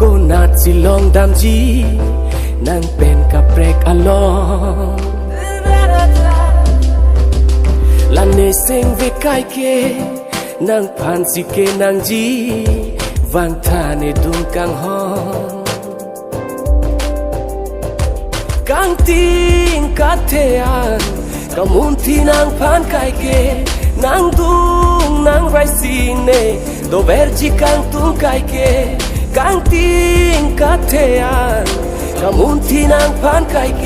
ก็นาดสิลองดำจีนั่งเป็นกับเปรกอลองลันเนเซงเวกไกเกนั่งผ่านสิเกนั่งจีวางท่าในดุงกังห้องกังติงกัดเทียนกำมุนที่นั่งผ่านไกเกนั่งดุงนั่งไรสิเนโดเวอร์จิกังตุงไกเกกังติงกัดเทียนกำมุนที่นั่งผ่านไกเก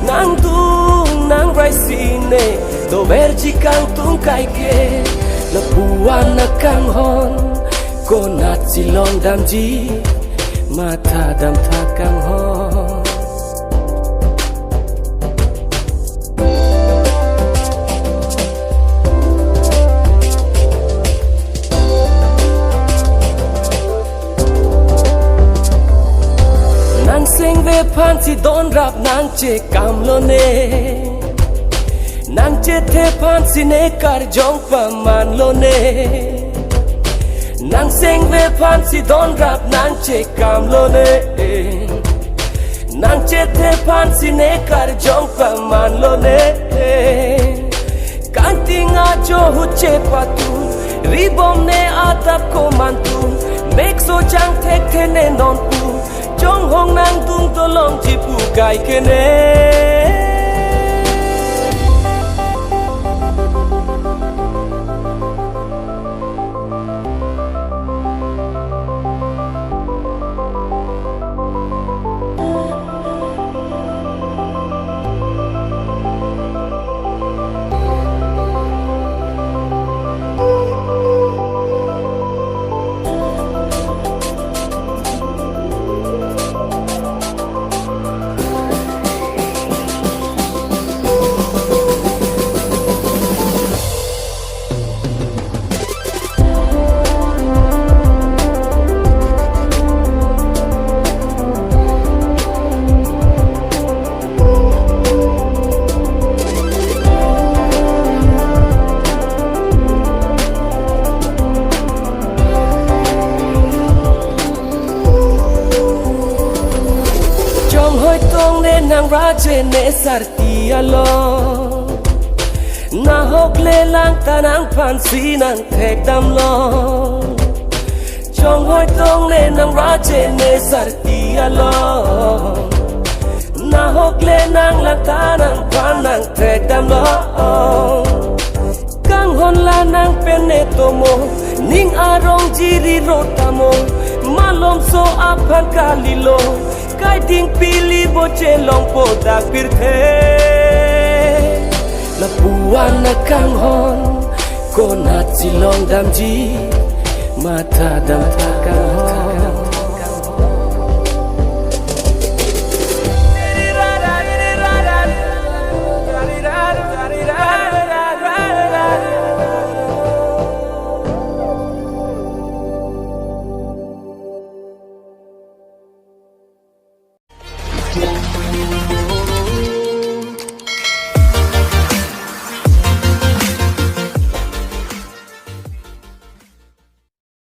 นั่งดุงนั่งไรสิเนโดเวอร์จิกังตุงไกเกและผู้วันนักกังฮอนก็นัดสิลองดำจีมาท่าดำท่ากังฮอนนางเสียงเวพันที่โดนรับนางเจกำโลเนนางเจเทพันสิเนการจงประมาณโลเนนางเสียงเวพันสิโดนรับนางเจกำโลเนนางเจเทพันสิเนการจงประมาณโลเนกันติงอาโจหุเจปะตูรีบอมเนอาตับโคมันตูเมกโซจังเทคเทเนนอนปูจงห้องนางตุงตัวลองจีปูไก่เกเนนางราเจเนสารติอาลอนาฮกเลลังตานางพันสีนางเทกดำลอจงห้อยตรงเนนางราเจเนสารติอาลอนาฮกเลนางลังตานางพันนางเทกดำลอกังฮอนลานางเป็นเนโตโมนิ่งอารมณ์จีริโรตามงมาลมโซอาพันกาลิโลGuiding pili boche long po dak pirthe la puan na kang hon ko nat si long dam ji ma tha dam tha kang